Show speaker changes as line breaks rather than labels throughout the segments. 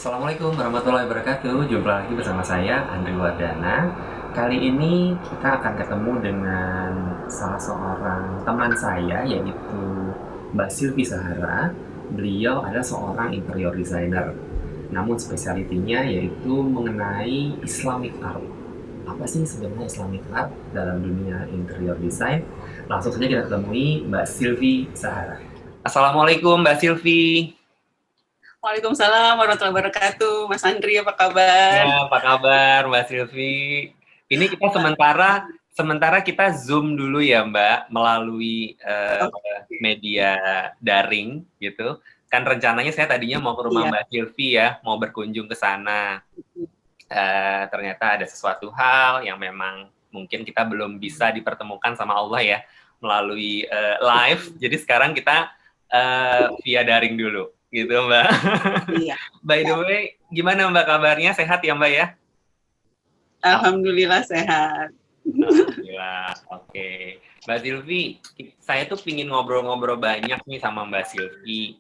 Assalamualaikum warahmatullahi wabarakatuh. Jumpa lagi bersama saya Andri Wardana. Kali ini kita akan ketemu dengan salah seorang teman saya yaitu Mbak Silvi Sahara. Beliau adalah seorang interior designer. Namun spesialitinya yaitu mengenai Islamic art. Apa sih sebenarnya Islamic art dalam dunia interior design? Langsung saja kita temui Mbak Silvi Sahara. Assalamualaikum Mbak Silvi.
Waalaikumsalam warahmatullahi wabarakatuh. Mas Andri, apa kabar?
Ya, apa kabar Mbak Silvi? Ini kita sementara kita Zoom dulu ya Mbak, melalui
Oke.
media daring gitu. Kan rencananya saya tadinya mau ke rumah
Iya.
Mbak Silvi ya, mau berkunjung ke sana. Ternyata ada sesuatu hal yang memang mungkin kita belum bisa dipertemukan sama Allah ya, melalui live. Jadi sekarang kita via daring dulu, gitu Mbak.
Iya.
By the
Ya.
way, gimana Mbak kabarnya? Sehat ya Mbak ya?
Alhamdulillah sehat.
Alhamdulillah, oke. Mbak Silvi, saya tuh pingin ngobrol-ngobrol banyak nih sama Mbak Silvi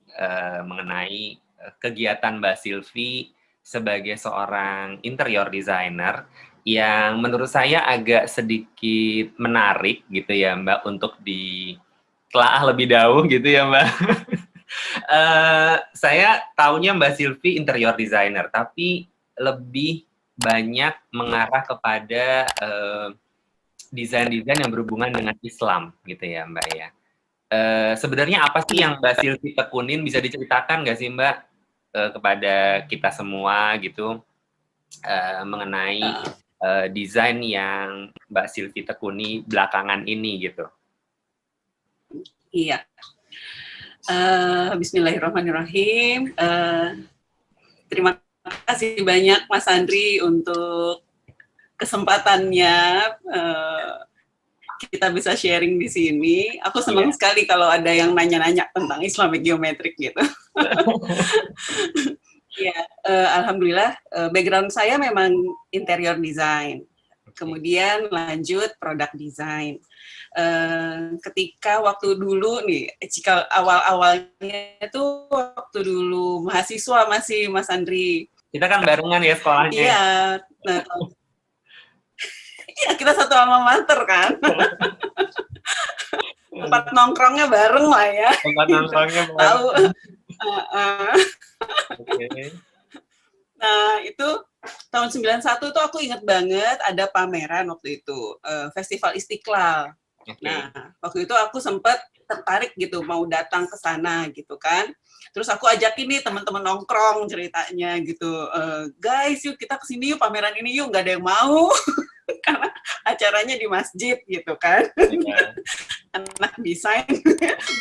mengenai kegiatan Mbak Silvi sebagai seorang interior designer yang menurut saya agak sedikit menarik gitu ya Mbak untuk ditelaah lebih jauh gitu ya Mbak. Saya taunya Mbak Silvi interior designer, tapi lebih banyak mengarah kepada desain-desain yang berhubungan dengan Islam gitu ya Mbak ya. Sebenarnya apa sih
Iya.
yang Mbak Silvi tekunin, bisa diceritakan nggak sih Mbak kepada kita semua gitu mengenai
Uh,
desain yang Mbak Silvi tekuni belakangan ini gitu.
iya. Bismillahirrahmanirrahim. Terima kasih banyak Mas Andri untuk kesempatannya. Kita bisa sharing di sini. Aku senang
Iya.
sekali kalau ada yang nanya-nanya tentang Islamic geometrik gitu. Ya, alhamdulillah background saya memang interior design.
Oke.
Kemudian lanjut product design. Ketika waktu dulu nih, jika awal-awalnya itu waktu dulu mahasiswa masih Mas Andri.
Kita kan barengan ya sekolahnya
Iya,
ya.
nah, iya kita satu alma mater kan. Tempat nongkrongnya bareng lah ya.
Tempat
Gitu.
nongkrongnya
Tahu.
bareng. Oke.
Nah, itu tahun 91 tuh aku inget banget ada pameran waktu itu, Festival Istiqlal.
Oke.
Nah, waktu itu aku sempat tertarik gitu mau datang ke sana gitu kan. Terus aku ajakin nih teman-teman nongkrong ceritanya gitu, guys yuk kita kesini yuk pameran ini yuk, nggak ada yang mau karena acaranya di masjid gitu kan.
Ya.
Anak desain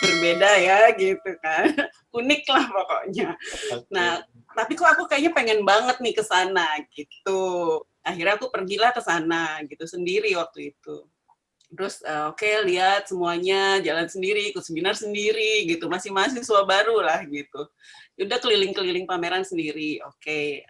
berbeda ya gitu kan, unik lah pokoknya.
Oke.
Nah, tapi kok aku kayaknya pengen banget nih ke sana gitu. Akhirnya aku pergilah ke sana gitu sendiri waktu itu. Terus oke, lihat semuanya, jalan sendiri, ikut seminar sendiri gitu. Masih mahasiswa baru lah gitu. Udah keliling-keliling pameran sendiri. Oke,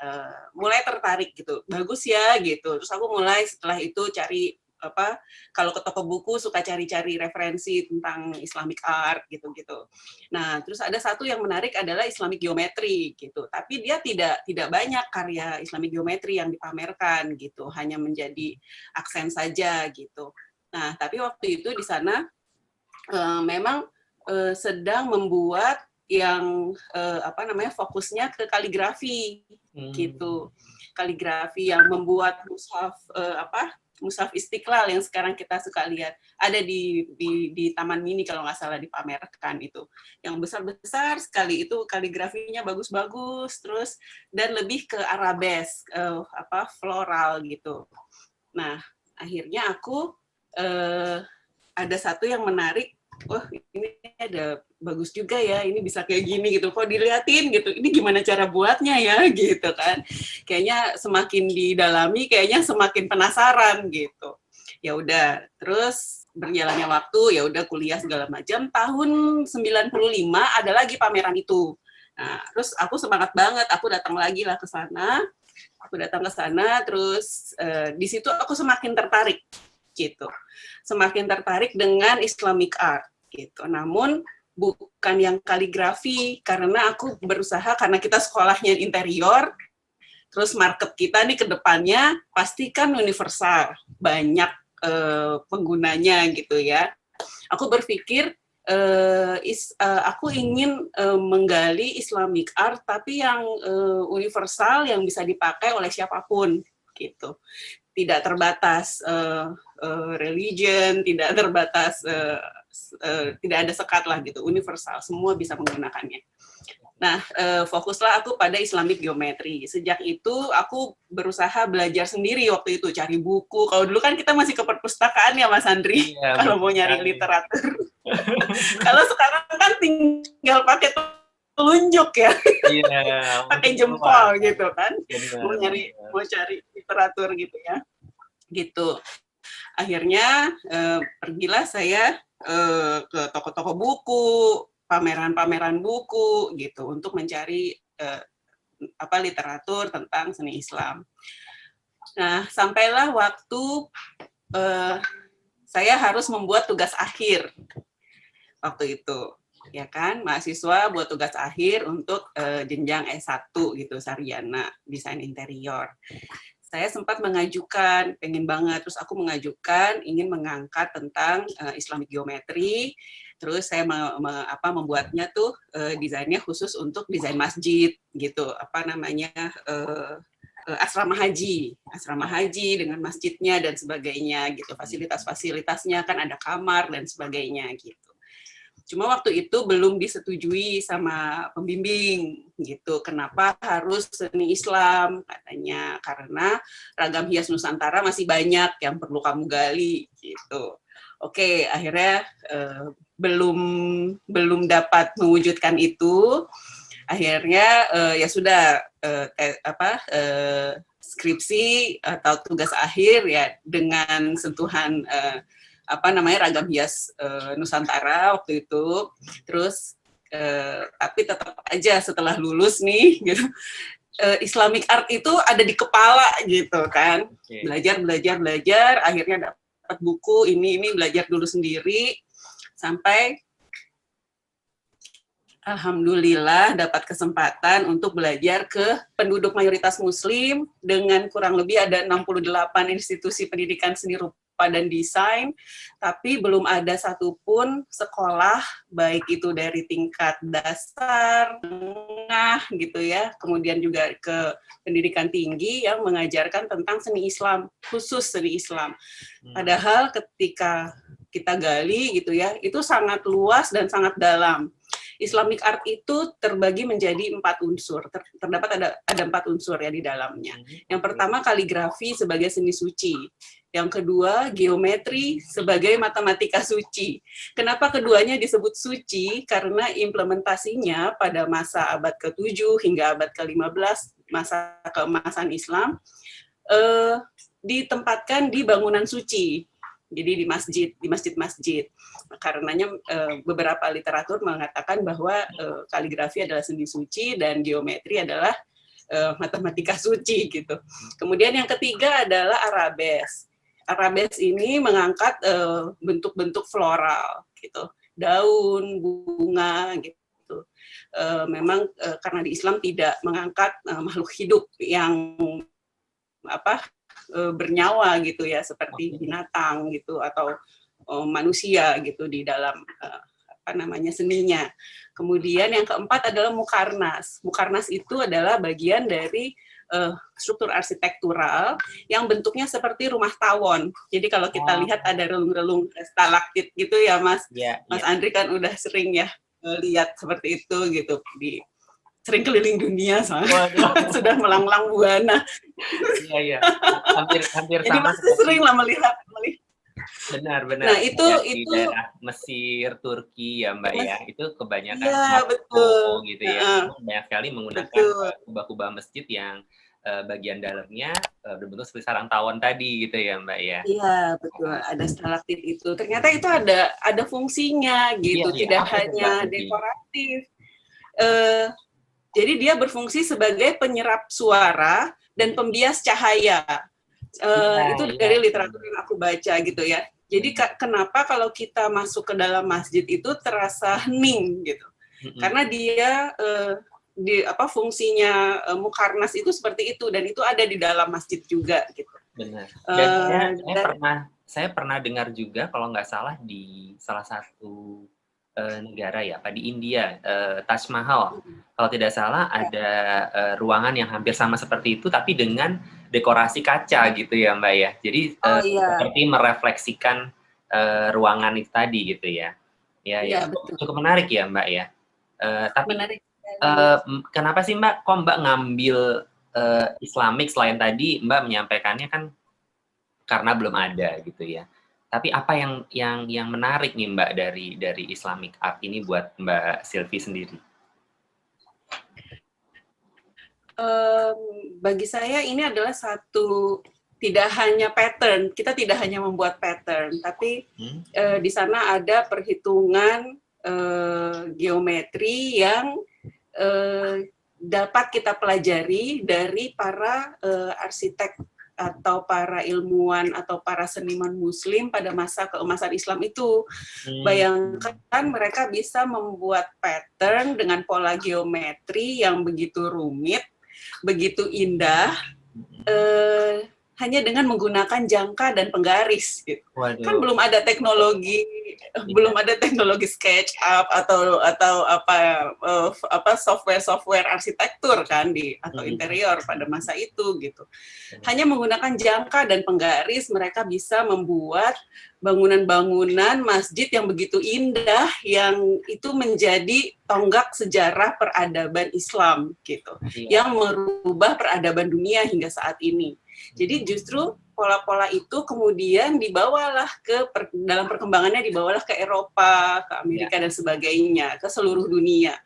mulai tertarik gitu. Bagus ya gitu. Terus aku mulai setelah itu cari apa, kalau ke toko buku suka cari-cari referensi tentang Islamic art gitu-gitu. Nah, terus ada satu yang menarik adalah Islamic geometry gitu. Tapi dia tidak banyak karya Islamic geometry yang dipamerkan gitu, hanya menjadi aksen saja gitu. Nah, tapi waktu itu di sana memang sedang membuat yang apa namanya fokusnya ke kaligrafi gitu. Kaligrafi yang membuat mushaf apa Mushaf Istiqlal yang sekarang kita suka lihat ada di Taman Mini kalau nggak salah dipamerkan itu, yang besar-besar sekali itu kaligrafinya bagus-bagus terus dan lebih ke arabes apa floral gitu. Nah akhirnya aku ada satu yang menarik, wah ini ada bagus juga ya, ini bisa kayak gini gitu, kok diliatin gitu, ini gimana cara buatnya ya gitu kan, kayaknya semakin didalami, kayaknya semakin penasaran gitu. Ya udah, terus berjalannya waktu, ya udah kuliah segala macam, tahun 95 ada lagi pameran itu. Nah, terus aku semangat banget, aku datang lagi lah ke sana, terus di situ aku semakin tertarik gitu. Semakin tertarik dengan Islamic art gitu. Namun bukan yang kaligrafi, karena aku berusaha, karena kita sekolahnya interior, terus market kita nih ke depannya pasti kan universal, banyak penggunanya gitu ya. Aku berpikir aku ingin menggali Islamic art tapi yang universal, yang bisa dipakai oleh siapapun gitu. Tidak terbatas religion, tidak terbatas tidak ada sekat lah gitu, universal, semua bisa menggunakannya. Nah, fokuslah aku pada Islamic geometry. Sejak itu aku berusaha belajar sendiri waktu itu, cari buku. Kalau dulu kan kita masih ke perpustakaan ya Mas Andri,
Iya,
kalau mau nyari literatur. Kalau sekarang kan tinggal pakai telunjuk ya,
iya,
pakai jempol gitu kan, mau cari literatur gitu ya, gitu. Akhirnya pergilah saya ke toko-toko buku, pameran-pameran buku gitu untuk mencari literatur tentang seni Islam. Nah, sampailah waktu saya harus membuat tugas akhir waktu itu, ya kan, mahasiswa buat tugas akhir untuk jenjang S1 gitu, sarjana desain interior. Saya sempat mengajukan, pengen banget, terus aku mengajukan ingin mengangkat tentang Islamic geometry, terus saya membuatnya tuh desainnya khusus untuk desain masjid gitu, asrama haji dengan masjidnya dan sebagainya gitu, fasilitas-fasilitasnya kan ada kamar dan sebagainya gitu. Cuma waktu itu belum disetujui sama pembimbing gitu. Kenapa harus seni Islam katanya? Karena ragam hias Nusantara masih banyak yang perlu kamu gali gitu. Oke, akhirnya belum dapat mewujudkan itu. Akhirnya ya sudah skripsi atau tugas akhir ya dengan sentuhan ragam hias Nusantara waktu itu. Terus tapi tetap aja setelah lulus nih gitu, Islamic art itu ada di kepala gitu kan. Belajar, akhirnya dapat buku ini belajar dulu sendiri sampai alhamdulillah dapat kesempatan untuk belajar ke penduduk mayoritas muslim dengan kurang lebih ada 68 institusi pendidikan seni rupa dan desain, tapi belum ada satupun sekolah, baik itu dari tingkat dasar, tengah gitu ya, kemudian juga ke pendidikan tinggi yang mengajarkan tentang seni Islam, khusus seni Islam. Padahal ketika kita gali gitu ya, itu sangat luas dan sangat dalam. Islamic art itu terbagi menjadi 4 unsur. Terdapat ada 4 unsur ya di dalamnya. Yang pertama kaligrafi sebagai seni suci. Yang kedua geometri sebagai matematika suci. Kenapa keduanya disebut suci? Karena implementasinya pada masa abad ke-7 hingga abad ke-15, masa keemasan Islam, ditempatkan di bangunan suci. Jadi di masjid-masjid. Karenanya beberapa literatur mengatakan bahwa kaligrafi adalah seni suci dan geometri adalah matematika suci gitu. Kemudian yang ketiga adalah arabes. Arabes ini mengangkat bentuk-bentuk floral gitu, daun, bunga gitu. Memang karena di Islam tidak mengangkat makhluk hidup yang bernyawa gitu ya, seperti binatang gitu atau manusia gitu di dalam seninya. Kemudian yang keempat adalah mukarnas. Mukarnas itu adalah bagian dari struktur arsitektural yang bentuknya seperti rumah tawon. Jadi kalau kita lihat ada relung-relung stalaktit gitu ya Mas. Mas Andri kan udah sering ya lihat seperti itu gitu sering keliling dunia soalnya. Sudah melanglang buana.
Iya. Hampir
jadi
sama.
Masih sering lah melihat.
Benar.
Nah, itu
di daerah Mesir, Turki ya Mbak ya. Itu kebanyakan
betul.
gitu ya. Banyak sekali menggunakan kubah-kubah masjid yang bagian dalamnya berbentuk seperti sarang tawon tadi gitu ya Mbak ya.
Iya, betul. Ada stalaktit itu. Ternyata itu ada fungsinya gitu, tidak hanya dekoratif. Jadi dia berfungsi sebagai penyerap suara dan pembias cahaya. Itu dari literatur yang aku baca gitu ya. Jadi kenapa kalau kita masuk ke dalam masjid itu terasa hening gitu? Karena dia fungsinya Mukarnas itu seperti itu, dan itu ada di dalam masjid juga gitu.
Benar. Dan saya pernah dengar juga kalau nggak salah di salah satu negara ya, di India, Taj Mahal. Kalau tidak salah ada ruangan yang hampir sama seperti itu, tapi dengan dekorasi kaca gitu ya Mbak ya. Jadi seperti merefleksikan ruangan itu tadi gitu ya. Ya, cukup menarik ya Mbak ya. Tapi menarik. Kenapa sih Mbak, kok Mbak ngambil Islamic selain tadi Mbak menyampaikannya kan karena belum ada gitu ya. Tapi apa yang menarik nih Mbak dari Islamic art ini buat Mbak Sylvie sendiri?
Bagi saya ini adalah satu, tidak hanya pattern, kita tidak hanya membuat pattern, tapi di sana ada perhitungan geometri yang dapat kita pelajari dari para arsitek atau para ilmuwan atau para seniman muslim pada masa keemasan Islam itu. Bayangkan mereka bisa membuat pattern dengan pola geometri yang begitu rumit, begitu indah, hanya dengan menggunakan jangka dan penggaris gitu. Waduh. Kan belum ada teknologi SketchUp atau apa software arsitektur kan atau interior pada masa itu gitu. Hanya menggunakan jangka dan penggaris mereka bisa membuat bangunan-bangunan masjid yang begitu indah, yang itu menjadi tonggak sejarah peradaban Islam gitu, yang merubah peradaban dunia hingga saat ini. Jadi justru pola-pola itu kemudian dibawalah dalam perkembangannya dibawalah ke Eropa, ke Amerika dan sebagainya, ke seluruh dunia.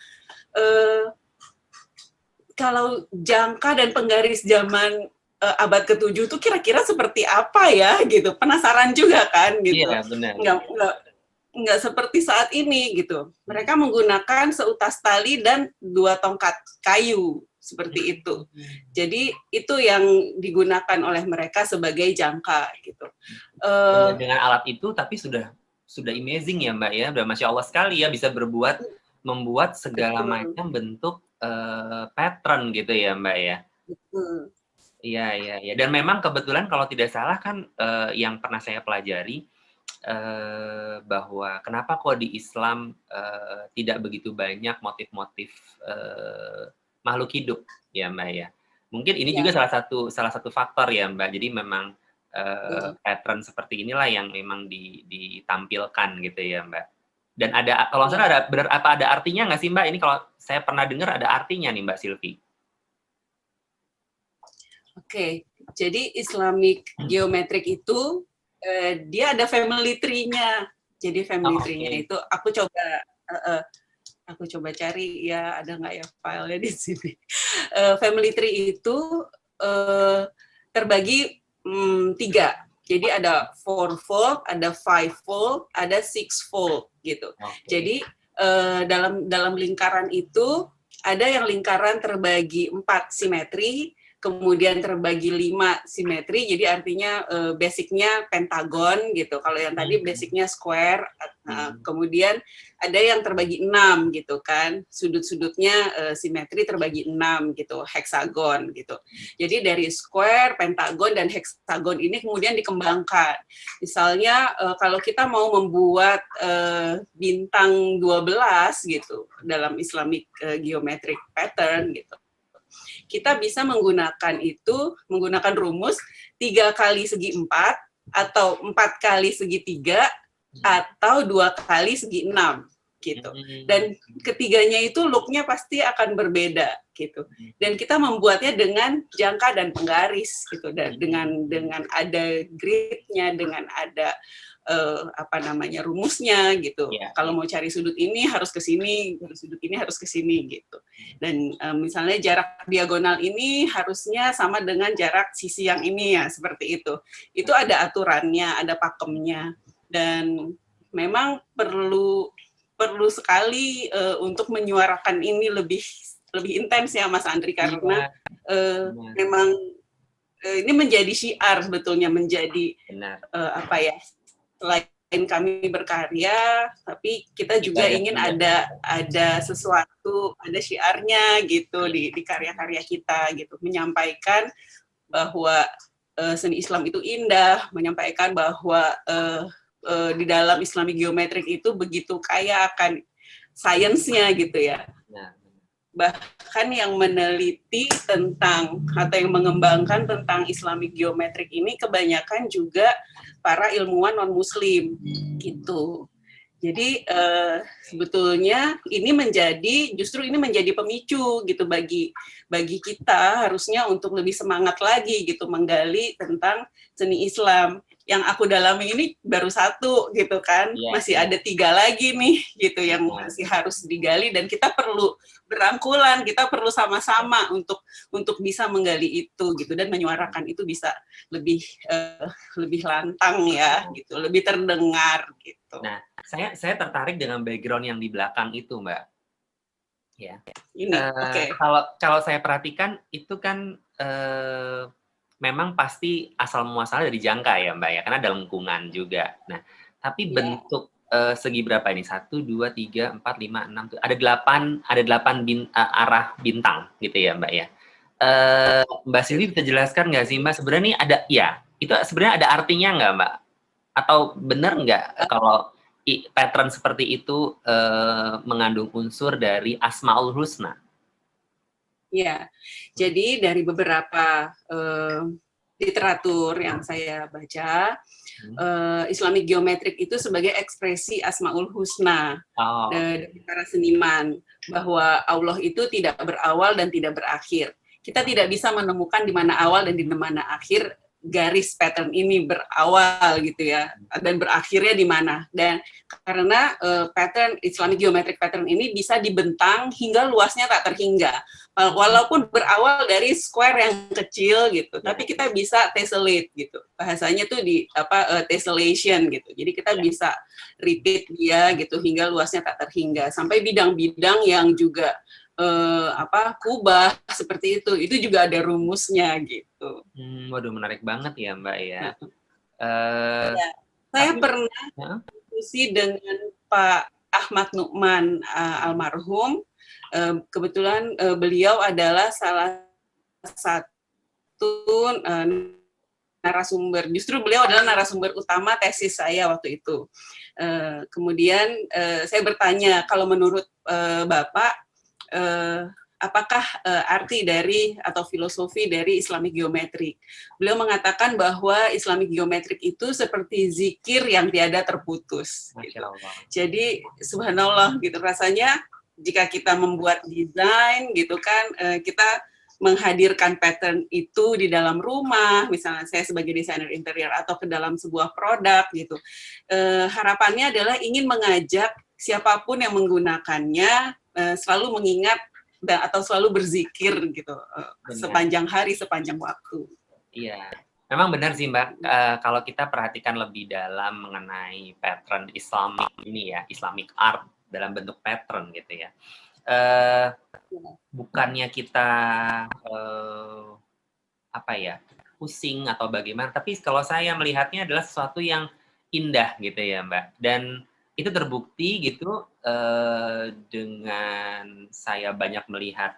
Kalau jangka dan penggaris zaman abad ke-7 itu kira-kira seperti apa ya gitu, penasaran juga kan gitu.
Iya, benar.
Nggak seperti saat ini gitu. Mereka menggunakan seutas tali dan 2 tongkat kayu seperti itu. Jadi itu yang digunakan oleh mereka sebagai jangka gitu.
Dengan alat itu tapi sudah amazing ya Mbak ya, udah Masya Allah sekali ya, bisa membuat segala macam bentuk pattern gitu ya Mbak ya. Iya. Dan memang kebetulan kalau tidak salah kan yang pernah saya pelajari bahwa kenapa kok di Islam tidak begitu banyak motif-motif makhluk hidup ya Mbak ya. Mungkin ini juga salah satu faktor ya Mbak. Jadi memang pattern seperti inilah yang memang ditampilkan gitu ya Mbak. Dan ada, kalau salah ada artinya nggak sih Mbak? Ini kalau saya pernah dengar ada artinya nih Mbak Sylvie.
Oke, jadi Islamic geometric itu dia ada family tree-nya. Jadi family tree-nya itu aku coba cari ya, ada nggak ya filenya di sini. Family tree itu terbagi 3. Jadi ada 4-fold, ada 5-fold, ada 6-fold gitu. Jadi dalam lingkaran itu ada yang lingkaran terbagi 4 simetri, kemudian terbagi 5 simetri, jadi artinya basicnya pentagon gitu. Kalau yang tadi basicnya square, kemudian ada yang terbagi 6 gitu kan, sudut-sudutnya simetri terbagi 6 gitu, heksagon gitu. Jadi dari square, pentagon, dan heksagon ini kemudian dikembangkan. Misalnya kalau kita mau membuat bintang 12 gitu dalam Islamic geometric pattern gitu, kita bisa menggunakan rumus 3 kali segi 4 atau 4 kali segi 3 atau 2 kali segi 6 gitu. Dan ketiganya itu look-nya pasti akan berbeda gitu. Dan kita membuatnya dengan jangka dan penggaris gitu, dan dengan ada grid-nya, dengan ada rumusnya gitu. Kalau mau cari sudut ini harus ke sini, sudut ini harus ke sini gitu. Dan misalnya jarak diagonal ini harusnya sama dengan jarak sisi yang ini ya, seperti itu. Itu ada aturannya, ada pakemnya, dan memang perlu sekali untuk menyuarakan ini lebih intens ya Mas Andri, karena memang ini menjadi syiar sebetulnya, menjadi selain kami berkarya, tapi kita juga
Ibadah
ingin
juga.
ada sesuatu, ada syiarnya gitu di karya-karya kita gitu, menyampaikan bahwa seni Islam itu indah, menyampaikan bahwa di dalam Islamic Geometric itu begitu kaya akan sainsnya gitu ya.
Nah,
Bahkan yang meneliti tentang atau yang mengembangkan tentang Islamic Geometric ini kebanyakan juga para ilmuwan non-Muslim gitu. Jadi sebetulnya justru ini menjadi pemicu gitu bagi kita harusnya untuk lebih semangat lagi gitu menggali tentang seni Islam. Yang aku dalami ini baru satu gitu kan, masih ada 3 lagi nih gitu yang masih harus digali dan kita perlu berangkulan, kita perlu sama-sama untuk bisa menggali itu gitu dan menyuarakan itu bisa lebih lantang ya gitu, lebih terdengar gitu.
Nah, saya tertarik dengan background yang di belakang itu, Mbak. Ya. Kalau saya perhatikan itu kan memang pasti asal muasalnya dari jangka ya, Mbak ya, karena ada lengkungan juga. Nah, tapi bentuk segi berapa ini? 1, 2, 3, 4, 5, 6, ada 8 arah bintang gitu ya, Mbak ya. Mbak Silvi bisa jelaskan nggak sih, Mbak, sebenarnya ini ada itu sebenarnya ada artinya nggak, Mbak? Atau benar nggak kalau pattern seperti itu mengandung unsur dari Asmaul Husna?
Ya, jadi dari beberapa literatur yang saya baca, Islamic Geometric itu sebagai ekspresi Asmaul Husna dari para seniman, bahwa Allah itu tidak berawal dan tidak berakhir. Kita tidak bisa menemukan di mana awal dan di mana akhir garis pattern ini berawal gitu ya, dan berakhirnya di mana. Dan karena pattern Islamic Geometric pattern ini bisa dibentang hingga luasnya tak terhingga. Walaupun berawal dari square yang kecil gitu, tapi kita bisa tessellate gitu. Bahasanya tuh tessellation gitu. Jadi kita bisa repeat dia gitu hingga luasnya tak terhingga sampai bidang-bidang yang juga kubah seperti itu juga ada rumusnya gitu.
Waduh, menarik banget ya, Mbak ya.
Ya. Saya pernah diskusi dengan Pak Ahmad Nu'man almarhum. Kebetulan beliau adalah salah satu narasumber, justru beliau adalah narasumber utama tesis saya waktu itu. Kemudian saya bertanya, kalau menurut Bapak, apakah arti dari atau filosofi dari Islamic Geometric? Beliau mengatakan bahwa Islamic Geometric itu seperti zikir yang tiada terputus. Gitu. Jadi subhanallah gitu rasanya jika kita membuat desain gitu kan, kita menghadirkan pattern itu di dalam rumah, misalnya saya sebagai desainer interior atau ke dalam sebuah produk gitu. Harapannya adalah ingin mengajak siapapun yang menggunakannya selalu mengingat atau selalu berzikir gitu sepanjang hari, sepanjang waktu.
Iya, memang benar sih Mbak. Kalau kita perhatikan lebih dalam mengenai pattern Islamic ini ya, Islamic art dalam bentuk pattern gitu ya. Bukannya kita pusing atau bagaimana, tapi kalau saya melihatnya adalah sesuatu yang indah gitu ya Mbak. Dan itu terbukti gitu dengan saya banyak melihat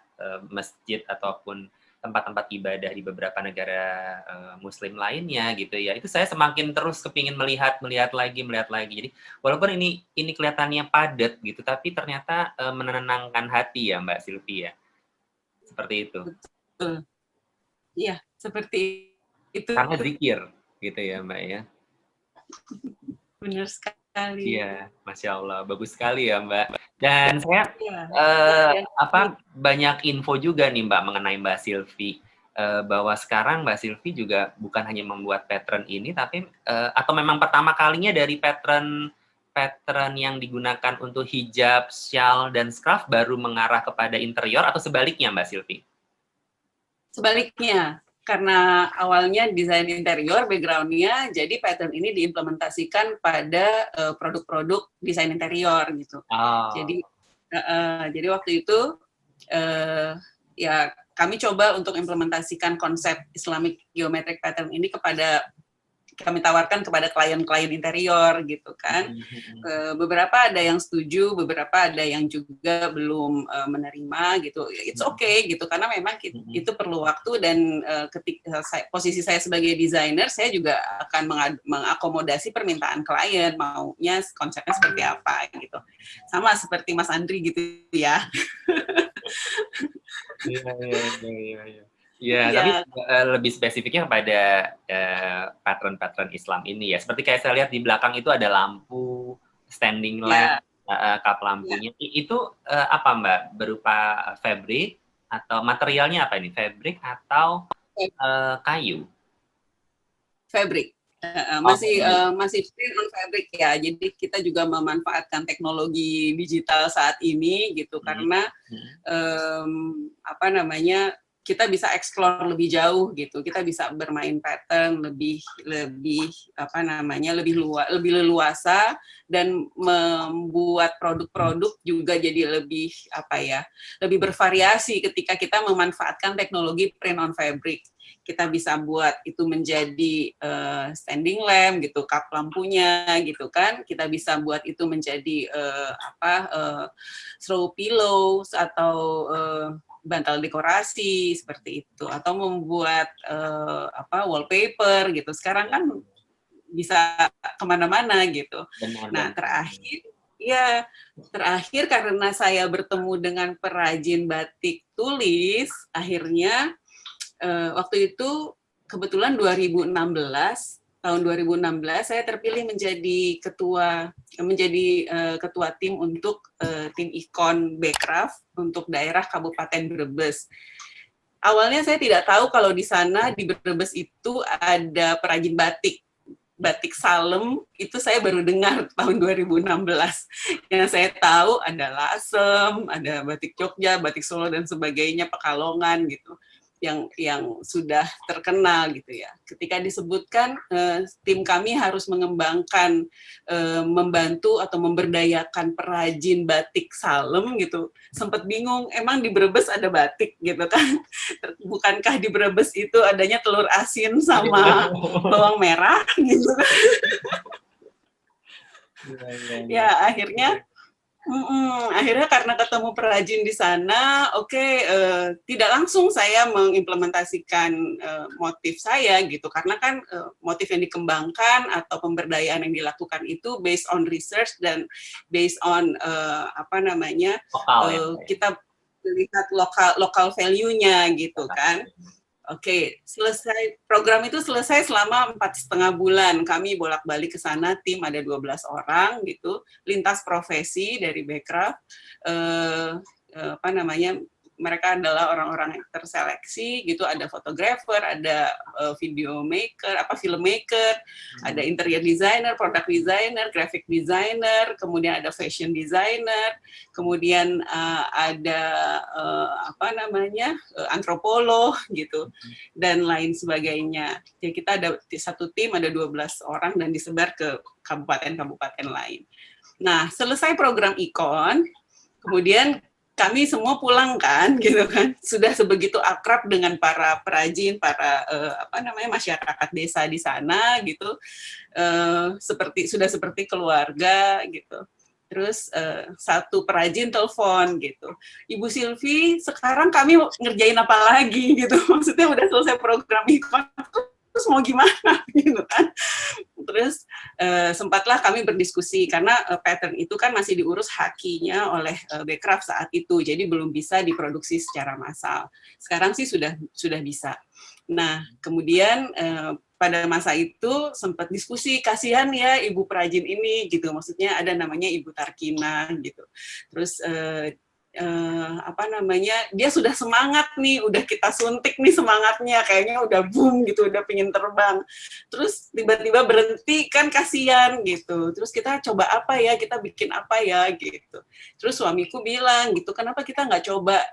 masjid ataupun tempat-tempat ibadah di beberapa negara Muslim lainnya gitu ya. Itu saya semakin terus kepingin melihat lagi. Jadi walaupun ini kelihatannya padat gitu, tapi ternyata menenangkan hati ya Mbak Silvi ya. Seperti itu.
Betul. Iya, seperti itu.
Karena zikir gitu ya Mbak ya.
Benar sekali.
Iya, Masya Allah, bagus sekali ya Mbak. Dan saya banyak info juga nih Mbak mengenai Mbak Silvi, bahwa sekarang Mbak Silvi juga bukan hanya membuat pattern ini, tapi atau memang pertama kalinya dari pattern yang digunakan untuk hijab, shawl, dan scarf baru mengarah kepada interior atau sebaliknya Mbak Silvi?
Sebaliknya. Karena awalnya desain interior background-nya, jadi pattern ini diimplementasikan pada produk-produk desain interior gitu. Jadi waktu itu ya kami coba untuk implementasikan konsep Islamic Geometric Pattern ini kepada kami tawarkan kepada klien-klien interior gitu kan. Beberapa ada yang setuju, beberapa ada yang juga belum menerima gitu. It's okay gitu, karena memang itu perlu waktu, dan ketika posisi saya sebagai desainer, saya juga akan mengakomodasi permintaan klien, maunya konsepnya seperti apa gitu. Sama seperti Mas Andri gitu ya.
Iya. Ya,
Ya,
tapi lebih spesifiknya kepada patron-patron Islam ini ya. Seperti kayak saya lihat di belakang itu ada lampu, standing lamp,
ya,
kap
ya.
lampunya. Itu apa Mbak? Berupa fabric atau materialnya apa ini? Fabric atau kayu?
Fabric.
Oh,
Masih
fabric.
masih print on fabric ya. Jadi kita juga memanfaatkan teknologi digital saat ini gitu, karena apa namanya, kita bisa explore lebih jauh gitu, kita bisa bermain pattern lebih apa namanya, lebih leluasa, dan membuat produk-produk juga jadi lebih apa ya, lebih bervariasi ketika kita memanfaatkan teknologi print on fabric. Kita bisa buat itu menjadi standing lamp gitu, kap lampunya gitu kan. Kita bisa buat itu menjadi throw pillows atau bantal dekorasi seperti itu, atau membuat wallpaper gitu. Sekarang kan bisa kemana-mana gitu. Nah, terakhir karena saya bertemu dengan perajin batik tulis, akhirnya waktu itu kebetulan tahun 2016 saya terpilih menjadi ketua tim untuk tim ikon Bekraf untuk daerah Kabupaten Brebes. Awalnya saya tidak tahu kalau di sana di Brebes itu ada perajin batik Salem, itu saya baru dengar tahun 2016. Yang saya tahu ada Lasem, ada batik Jogja, batik Solo dan sebagainya, Pekalongan gitu, yang sudah terkenal gitu ya. Ketika disebutkan tim kami harus mengembangkan, membantu atau memberdayakan perajin batik Salem gitu, sempat bingung, emang di Brebes ada batik gitu kan? Bukankah di Brebes itu adanya telur asin sama bawang merah gitu kan? Ya akhirnya karena ketemu perajin di sana, tidak langsung saya mengimplementasikan motif saya gitu, karena kan motif yang dikembangkan atau pemberdayaan yang dilakukan itu based on research dan based on kita lihat lokal value-nya gitu kan. Program itu selesai selama 4,5 bulan. Kami bolak-balik ke sana, tim ada 12 orang gitu, lintas profesi dari Bekraf. Mereka adalah orang-orang yang terseleksi gitu, ada fotografer, ada videomaker, filmmaker, ada interior designer, product designer, graphic designer, kemudian ada fashion designer, kemudian ada antropolog gitu, dan lain sebagainya. Jadi kita ada satu tim, ada 12 orang dan disebar ke kabupaten-kabupaten lain. Nah, selesai program ikon, kemudian kami semua pulang kan, gitu kan, sudah sebegitu akrab dengan para perajin, para masyarakat desa di sana, gitu, sudah seperti keluarga, gitu. Terus satu perajin telepon, gitu, Ibu Silvi, sekarang kami ngerjain apa lagi, gitu, maksudnya udah selesai program ikon, terus mau gimana, gitu kan. Terus sempatlah kami berdiskusi, karena pattern itu kan masih diurus hakinya oleh Bekraf saat itu, jadi belum bisa diproduksi secara massal. Sekarang sih sudah bisa. Nah, kemudian pada masa itu sempat diskusi, kasihan ya ibu perajin ini gitu, maksudnya ada namanya Ibu Tarkina gitu. Terus dia sudah semangat nih, udah kita suntik nih semangatnya, kayaknya udah boom gitu, udah pengen terbang. Terus tiba-tiba berhenti, kan kasihan gitu. Terus kita coba apa ya, kita bikin apa ya gitu. Terus suamiku bilang gitu, kenapa kita nggak coba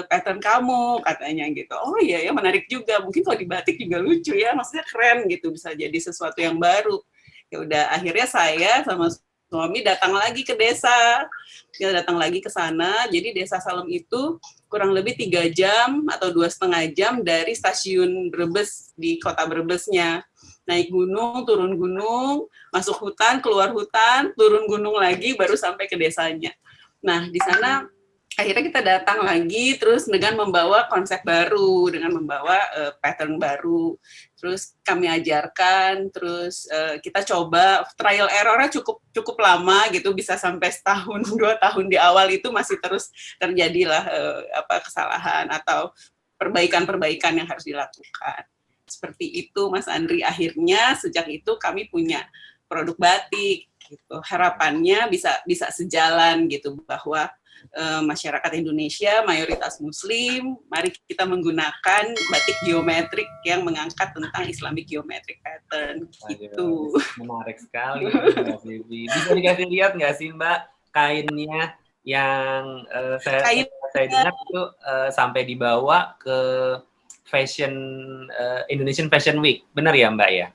pattern kamu, katanya gitu. Oh iya ya, menarik juga, mungkin kalau di batik juga lucu ya, maksudnya keren gitu, bisa jadi sesuatu yang baru. Ya udah, akhirnya saya sama suami datang lagi ke desa, kita datang lagi ke sana. Jadi desa Salem itu kurang lebih 3 jam atau 2,5 jam dari stasiun Brebes di kota Brebesnya. Naik gunung, turun gunung, masuk hutan, keluar hutan, turun gunung lagi, baru sampai ke desanya. Nah, di sana akhirnya kita datang lagi terus dengan membawa konsep baru, dengan membawa pattern baru. Terus kami ajarkan, terus kita coba trial errornya cukup lama gitu, bisa sampai setahun 2 tahun di awal itu masih terus terjadilah kesalahan atau perbaikan-perbaikan yang harus dilakukan. Seperti itu Mas Andri, akhirnya sejak itu kami punya produk batik gitu. Harapannya bisa sejalan gitu, bahwa masyarakat Indonesia mayoritas Muslim, mari kita menggunakan batik geometrik yang mengangkat tentang Islamic geometric pattern gitu.
Menarik sekali Mbak Vivi. Bisa dikasih lihat nggak sih Mbak kainnya yang saya dengar itu sampai dibawa ke Indonesian Fashion Week, benar ya Mbak ya?